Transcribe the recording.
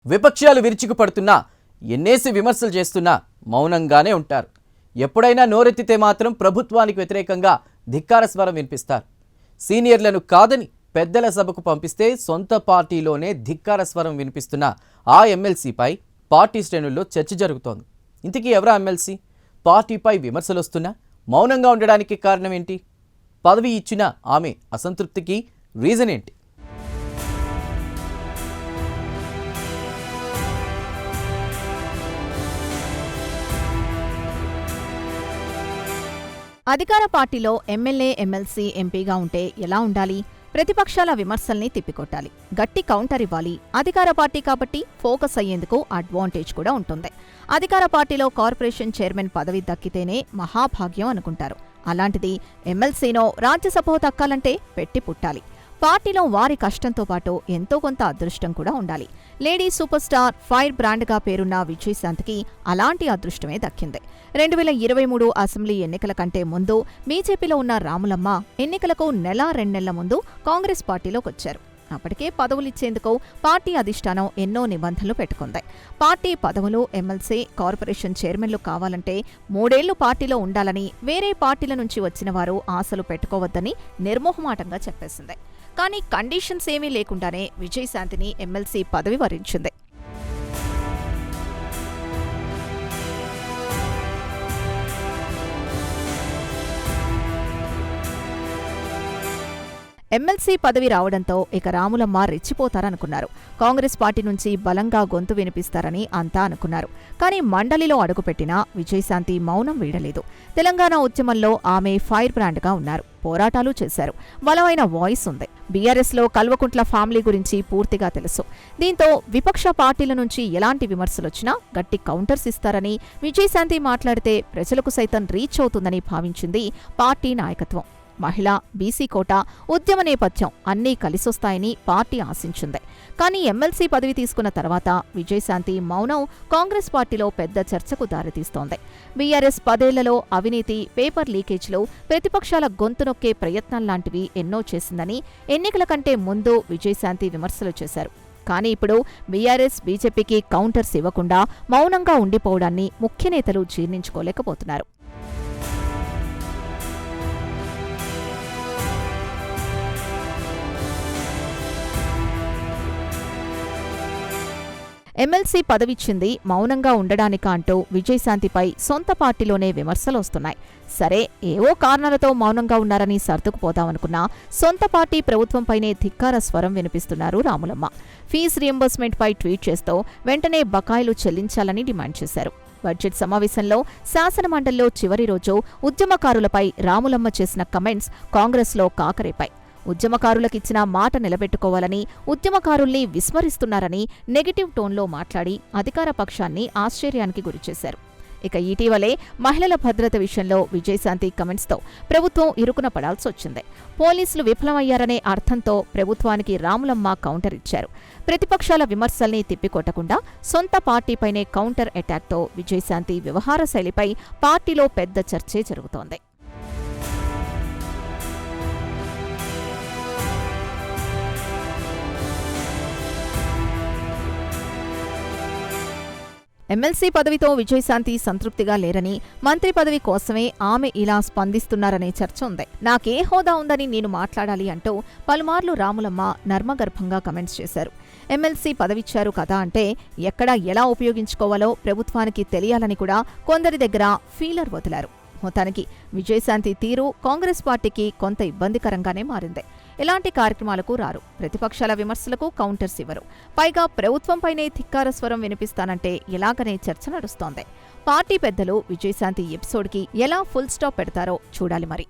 విపక్షాలు విరుచుకుపడుతున్నా ఎన్నేసి విమర్శలు చేస్తున్నా మౌనంగానే ఉంటారు. ఎప్పుడైనా నోరెత్తితే మాత్రం ప్రభుత్వానికి వ్యతిరేకంగా ధిక్కార స్వరం వినిపిస్తారు. సీనియర్లను కాదని పెద్దల సభకు పంపిస్తే సొంత పార్టీలోనే ధిక్కార స్వరం వినిపిస్తున్న ఆ ఎమ్మెల్సీపై పార్టీ శ్రేణుల్లో చర్చ జరుగుతోంది. ఇంతకీ ఎవరా ఎమ్మెల్సీ? పార్టీపై విమర్శలు వస్తున్నా మౌనంగా ఉండడానికి కారణం ఏంటి? పదవి ఇచ్చిన ఆమె అసంతృప్తికి రీజన్ ఏంటి? అధికార పార్టీలో ఎమ్మెల్యే, ఎమ్మెల్సీ, ఎంపీగా ఉంటే ఎలా ఉండాలి? ప్రతిపక్షాల విమర్శల్ని తిప్పికొట్టాలి, గట్టి కౌంటర్ ఇవ్వాలి. అధికార పార్టీ కాబట్టి ఫోకస్ అయ్యేందుకు అడ్వాంటేజ్ కూడా ఉంటుంది. అధికార పార్టీలో కార్పొరేషన్ చైర్మన్ పదవి దక్కితేనే మహాభాగ్యం అనుకుంటారు. అలాంటిది ఎమ్మెల్సీనో రాజ్యసభో దక్కాలంటే పెట్టి పుట్టాలి. పార్టీలో వారి కష్టంతో పాటు ఎంతో కొంత అదృష్టం కూడా ఉండాలి. లేడీ సూపర్ స్టార్, ఫైర్ బ్రాండ్గా పేరున్న విజయశాంతికి అలాంటి అదృష్టమే దక్కింది. 2023 అసెంబ్లీ ఎన్నికల కంటే ముందు బీజేపీలో ఉన్న రాములమ్మ ఎన్నికలకు నెల 2 నెలల ముందు కాంగ్రెస్ పార్టీలోకొచ్చారు. అప్పటికే పదవులిచ్చేందుకు పార్టీ అధిష్టానం ఎన్నో నిబంధనలు పెట్టుకుంది. పార్టీ పదవులు, ఎమ్మెల్సీ, కార్పొరేషన్ చైర్మన్లు కావాలంటే 3 ఏళ్లు పార్టీలో ఉండాలని, వేరే పార్టీల నుంచి వచ్చిన వారు ఆశలు పెట్టుకోవద్దని నిర్మోహమాటంగా చెప్పేసింది. కానీ కండిషన్స్ ఏమీ లేకుండానే విజయశాంతిని ఎమ్మెల్సీ పదవి వరించింది. ఎమ్మెల్సీ పదవి రావడంతో ఇక రాములమ్మ రెచ్చిపోతారనుకున్నారు. కాంగ్రెస్ పార్టీ నుంచి బలంగా గొంతు వినిపిస్తారని అంతా అనుకున్నారు. కానీ మండలిలో అడుగుపెట్టినా విజయశాంతి మౌనం వీడలేదు. తెలంగాణ ఉద్యమంలో ఆమె ఫైర్ బ్రాండ్గా ఉన్నారు. పోరాటాలు చేశారు. బలమైన వాయిస్ ఉంది. బీఆర్ఎస్లో కల్వకుంట్ల ఫ్యామిలీ గురించి పూర్తిగా తెలుసు. దీంతో విపక్ష పార్టీల నుంచి ఎలాంటి విమర్శలొచ్చినా గట్టి కౌంటర్స్ ఇస్తారని, విజయశాంతి మాట్లాడితే ప్రజలకు సైతం రీచ్ అవుతుందని భావించింది పార్టీ నాయకత్వం. మహిళ, బీసీ కోటా, ఉద్యమ నేపథ్యం అన్నీ కలిసొస్తాయని పార్టీ ఆశించింది. కానీ ఎమ్మెల్సీ పదవి తీసుకున్న తర్వాత విజయశాంతి మౌనం కాంగ్రెస్ పార్టీలో పెద్ద చర్చకు దారితీస్తోంది. బీఆర్ఎస్ 10 ఏళ్లలో అవినీతి, పేపర్ లీకేజ్లు, ప్రతిపక్షాల గొంతు నొక్కే ప్రయత్నాల్లాంటివి ఎన్నో చేసిందని ఎన్నికల కంటే ముందు విజయశాంతి విమర్శలు చేశారు. కానీ ఇప్పుడు బీఆర్ఎస్, బీజేపీకి కౌంటర్స్ ఇవ్వకుండా మౌనంగా ఉండిపోవడాన్ని ముఖ్యనేతలు జీర్ణించుకోలేకపోతున్నారు. ఎమ్మెల్సీ పదవిచ్చింది మౌనంగా ఉండడానికా అంటూ విజయశాంతిపై సొంత పార్టీలోనే విమర్శలొస్తున్నాయి. సరే, ఏవో కారణాలతో మౌనంగా ఉన్నారని సర్దుకుపోదామనుకున్నా సొంత పార్టీ ప్రభుత్వంపైనే ధిక్కార స్వరం వినిపిస్తున్నారు రాములమ్మ. ఫీజు రియంబర్స్మెంట్పై ట్వీట్ చేస్తూ వెంటనే బకాయిలు చెల్లించాలని డిమాండ్ చేశారు. బడ్జెట్ సమావేశంలో శాసనమండలిలో చివరి రోజు ఉద్యమకారులపై రాములమ్మ చేసిన కమెంట్స్ కాంగ్రెస్లో కాకరేపాయి. ఉద్యమకారులకిచ్చిన మాట నిలబెట్టుకోవాలని, ఉద్యమకారుల్ని విస్మరిస్తున్నారని నెగటివ్ టోన్లో మాట్లాడి అధికార పక్షాన్ని ఆశ్చర్యానికి గురిచేశారు. ఇక ఇటీవలే మహిళల భద్రత విషయంలో విజయశాంతి కమెంట్స్తో ప్రభుత్వం ఇరుకున పడాల్సొచ్చింది. పోలీసులు విఫలమయ్యారనే అర్థంతో ప్రభుత్వానికి రాములమ్మ కౌంటర్ ఇచ్చారు. ప్రతిపక్షాల విమర్శల్ని తిప్పికొట్టకుండా సొంత పార్టీపైనే కౌంటర్ అటాక్తో విజయశాంతి వ్యవహార శైలిపై పార్టీలో పెద్ద చర్చే జరుగుతోంది. ఎమ్మెల్సీ పదవితో విజయశాంతి సంతృప్తిగా లేరని, మంత్రి పదవి కోసమే ఆమె ఇలా స్పందిస్తున్నారనే చర్చ ఉంది. నాకే హోదా ఉందని నేను మాట్లాడాలి అంటూ పలుమార్లు రాములమ్మ నర్మగర్భంగా కమెంట్స్ చేశారు. ఎమ్మెల్సీ పదవిచ్చారు కదా అంటే ఎక్కడ ఎలా ఉపయోగించుకోవాలో ప్రభుత్వానికి తెలియాలని కూడా కొందరి దగ్గర ఫీలర్ వదిలారు. మొత్తానికి విజయశాంతి తీరు కాంగ్రెస్ పార్టీకి కొంత ఇబ్బందికరంగానే మారింది. ఎలాంటి కార్యక్రమాలకు రారు, ప్రతిపక్షాల విమర్శలకు కౌంటర్స్ ఇవ్వరు. పైగా ప్రభుత్వంపైనే ధిక్కార స్వరం వినిపిస్తానంటే ఎలాగనే చర్చ నడుస్తోంది. పార్టీ పెద్దలు విజయశాంతి ఎపిసోడ్కి ఎలా ఫుల్ స్టాప్ పెడతారో చూడాలి మరి.